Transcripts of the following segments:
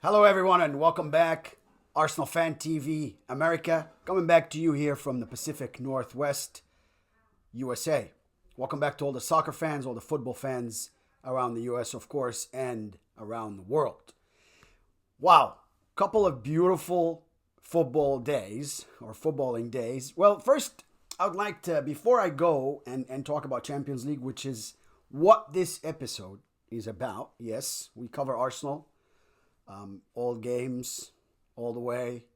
Hello, everyone, and welcome back. Arsenal Fan TV America, coming back to you here from the Pacific Northwest, USA. Welcome back to all the soccer fans, all the football fans around the US, of course, and around the world. Wow, couple of beautiful football days, or footballing days. Well, first, I would like to, before I go and talk about Champions League, which is what this episode is about. Yes, we cover Arsenal. All games, all the way,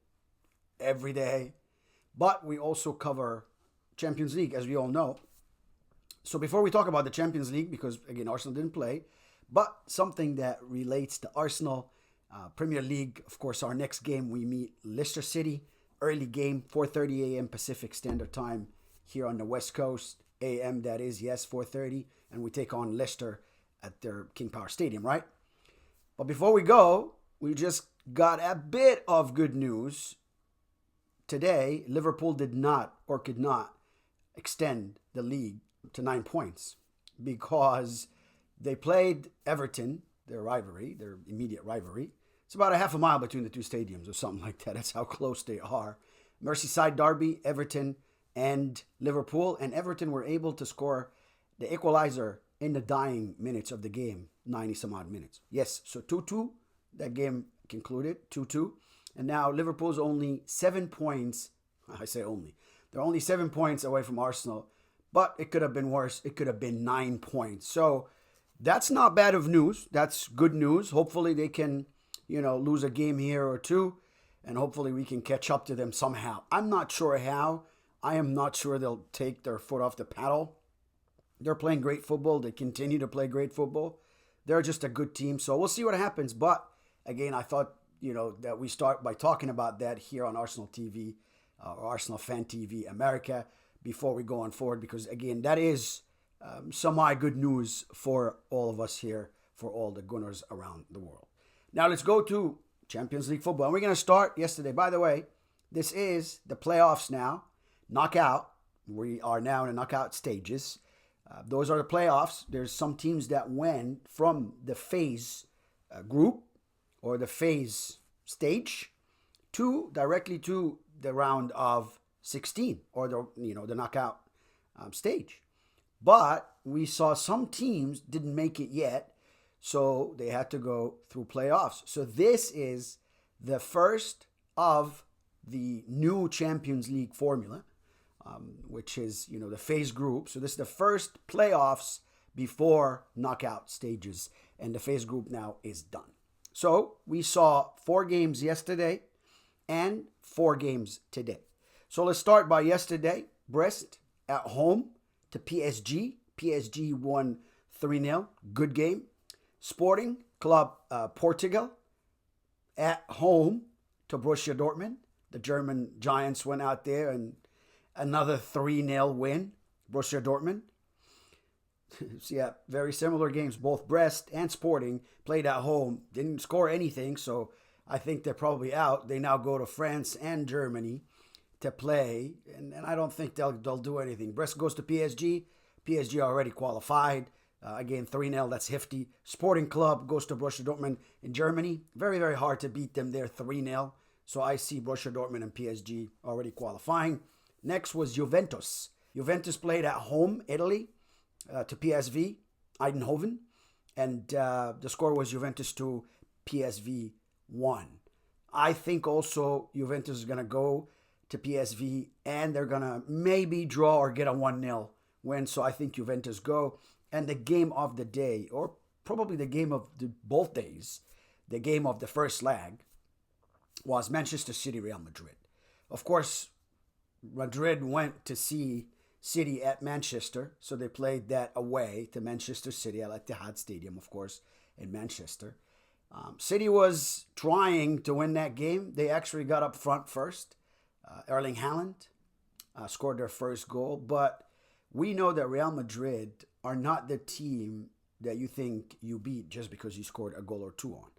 every day. But we also cover Champions League, as we all know. So before we talk about the Champions League, because again, Arsenal didn't play, but something that relates to Arsenal, Premier League, of course, our next game, we meet Leicester City, early game, 4:30 a.m. Pacific Standard Time here on the West Coast, a.m. that is, yes, 4:30, and we take on Leicester at their King Power Stadium, right? But before we go, we just got a bit of good news. Today, Liverpool did not or could not extend the league to 9 points because they played Everton, their rivalry, their immediate rivalry. It's about a half a mile between the two stadiums or something like that. That's how close they are. Merseyside derby, Everton and Liverpool. And Everton were able to score the equalizer in the dying minutes of the game, 90 some odd minutes. Yes, so 2-2. That game concluded 2-2. And now Liverpool's only 7 points. I say only. They're only 7 points away from Arsenal. But it could have been worse. It could have been 9 points. So that's not bad of news. That's good news. Hopefully they can, lose a game here or two. And hopefully we can catch up to them somehow. I'm not sure how. I am not sure they'll take their foot off the paddle. They're playing great football. They continue to play great football. They're just a good team. So we'll see what happens. But again, I thought, that we start by talking about that here on Arsenal TV, or Arsenal Fan TV America, before we go on forward. Because again, that is semi-good news for all of us here, for all the Gunners around the world. Now let's go to Champions League football. And we're going to start yesterday. By the way, this is the playoffs now. Knockout. We are now in the knockout stages. Those are the playoffs. There's some teams that went from the phase group or the phase stage directly to the round of 16 or the knockout stage. But we saw some teams didn't make it yet, so they had to go through playoffs. So this is the first of the new Champions League formula. Which is, the phase group. So this is the first playoffs before knockout stages. And the phase group now is done. So we saw 4 games yesterday and 4 games today. So let's start by yesterday. Brest at home to PSG. PSG won 3-0. Good game. Sporting Club Portugal at home to Borussia Dortmund. The German Giants went out there and another 3-0 win, Borussia Dortmund. So yeah, very similar games. Both Brest and Sporting played at home. Didn't score anything, so I think they're probably out. They now go to France and Germany to play, and I don't think they'll do anything. Brest goes to PSG. PSG already qualified. Again, 3-0, that's hefty. Sporting Club goes to Borussia Dortmund in Germany. Very, very hard to beat them there, 3-0. So I see Borussia Dortmund and PSG already qualifying. Next was Juventus. Juventus played at home, Italy, to PSV Eindhoven. And the score was Juventus 2, PSV 1. I think also Juventus is going to go to PSV and they're going to maybe draw or get a 1-0 win. So I think Juventus go. And the game of the day, or probably the game of both days, the game of the first leg, was Manchester City, Real Madrid. Of course, Madrid went to see City at Manchester, so they played that away to Manchester City at Etihad Stadium, of course, in Manchester. City was trying to win that game. They actually got up front first. Erling Haaland scored their first goal, but we know that Real Madrid are not the team that you think you beat just because you scored a goal or two on.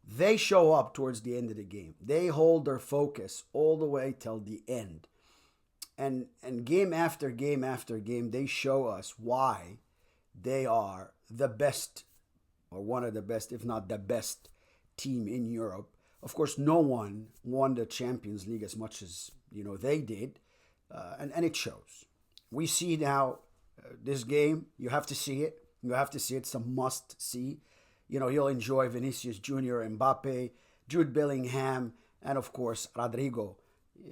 They show up towards the end of the game. They hold their focus all the way till the end. And game after game after game, they show us why they are the best, or one of the best, if not the best team in Europe. Of course, no one won the Champions League as much as they did, and it shows. We see now this game. You have to see it. You have to see it. It's a must see. You'll enjoy Vinicius Jr., Mbappe, Jude Bellingham, and of course Rodrigo.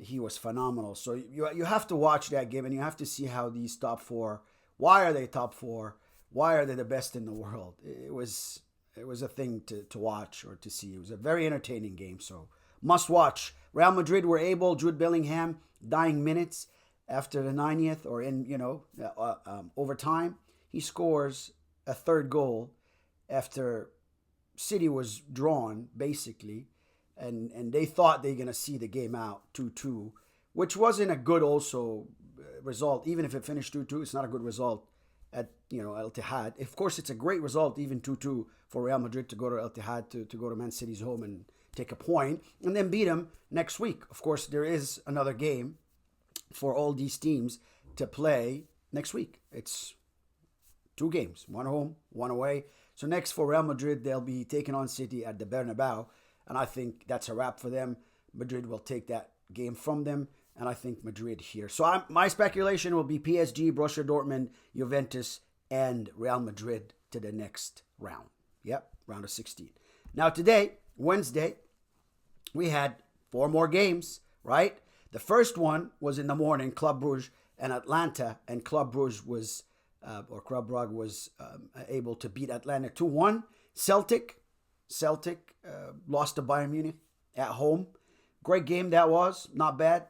He was phenomenal. So you have to watch that game, and you have to see how these top four. Why are they top four? Why are they the best in the world? It was a thing to watch or to see. It was a very entertaining game. So must watch. Real Madrid were able. Jude Bellingham dying minutes after the 90th or in overtime. He scores a third goal after City was drawn basically. And they thought they were going to see the game out 2-2, which wasn't a good also result. Even if it finished 2-2, it's not a good result at El Ittihad. Of course, it's a great result, even 2-2, for Real Madrid to go to El Ittihad, to go to Man City's home and take a point, and then beat them next week. Of course, there is another game for all these teams to play next week. It's 2 games, 1 home, 1 away. So next for Real Madrid, they'll be taking on City at the Bernabeu. And I think that's a wrap for them. Madrid will take that game from them. And I think Madrid here. So my speculation will be PSG, Borussia Dortmund, Juventus, and Real Madrid to the next round. Yep, round of 16. Now today, Wednesday, we had 4 more games, right? The first one was in the morning, Club Brugge and Atlanta. And Club Brugge was, able to beat Atlanta 2-1. Celtic lost to Bayern Munich at home. Great game that was. Not bad.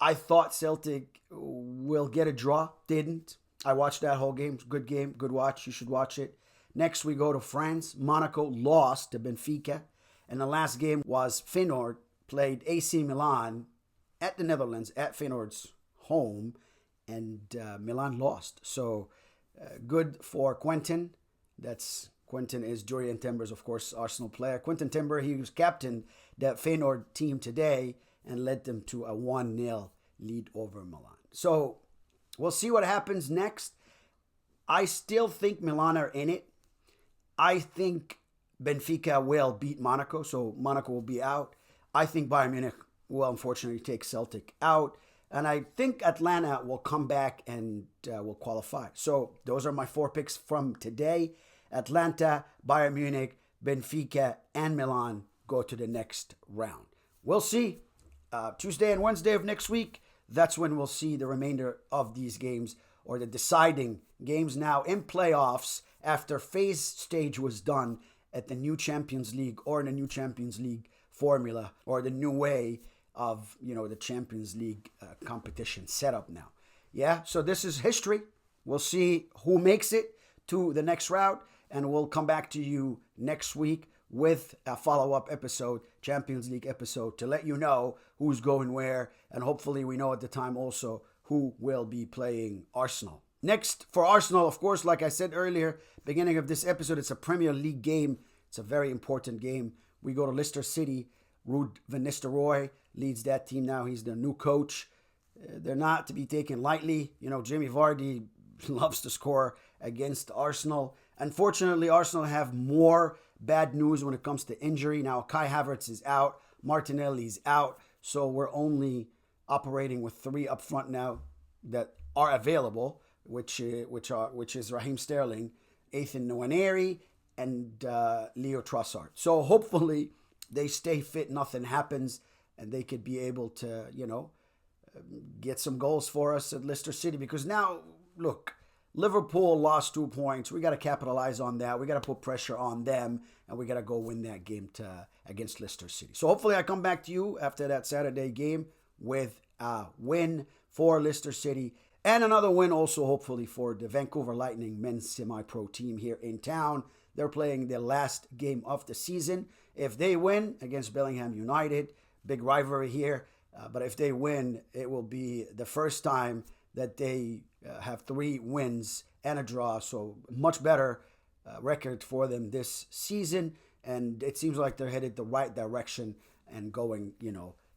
I thought Celtic will get a draw. Didn't. I watched that whole game. Good game. Good watch. You should watch it. Next we go to France. Monaco lost to Benfica. And the last game was Feyenoord played AC Milan at the Netherlands, at Feyenoord's home. And Milan lost. So good for Quentin. Quentin is Jurrien Timber's, of course, Arsenal player. Quentin Timber, he was captain that Feyenoord team today and led them to a 1-0 lead over Milan. So we'll see what happens next. I still think Milan are in it. I think Benfica will beat Monaco, so Monaco will be out. I think Bayern Munich will unfortunately take Celtic out. And I think Atlanta will come back and will qualify. So those are my 4 picks from today. Atlanta, Bayern Munich, Benfica, and Milan go to the next round. We'll see. Tuesday and Wednesday of next week, that's when we'll see the remainder of these games or the deciding games now in playoffs after phase stage was done at the new Champions League or the new Champions League formula or the new way of, the Champions League competition setup now. Yeah, so this is history. We'll see who makes it to the next round. And we'll come back to you next week with a follow-up episode, Champions League episode, to let you know who's going where. And hopefully we know at the time also who will be playing Arsenal. Next, for Arsenal, of course, like I said earlier, beginning of this episode, it's a Premier League game. It's a very important game. We go to Leicester City. Ruud van Nistelrooy leads that team now. He's the new coach. They're not to be taken lightly. Jamie Vardy loves to score against Arsenal. Unfortunately, Arsenal have more bad news when it comes to injury. Now, Kai Havertz is out. Martinelli's out. So we're only operating with 3 up front now that are available, which is Raheem Sterling, Ethan Nwaneri, and Leo Trossard. So hopefully they stay fit, nothing happens, and they could be able to, get some goals for us at Leicester City. Because now, look, Liverpool lost 2 points. We got to capitalize on that. We got to put pressure on them, and we got to go win that game against Leicester City. So hopefully I come back to you after that Saturday game with a win for Leicester City and another win also hopefully for the Vancouver Lightning men's semi-pro team here in town. They're playing their last game of the season. If they win against Bellingham United, big rivalry here, but if they win, it will be the first time that they have 3 wins and a draw, so much better record for them this season, and it seems like they're headed the right direction and going,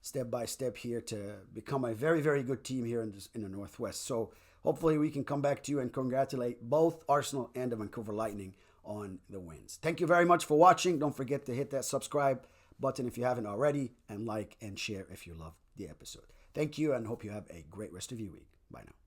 step by step here to become a very, very good team here in the Northwest. So hopefully we can come back to you and congratulate both Arsenal and the Vancouver Lightning on the wins. Thank you very much for watching. Don't forget to hit that subscribe button if you haven't already, and like and share if you loved the episode. Thank you, and hope you have a great rest of your week. Bye now.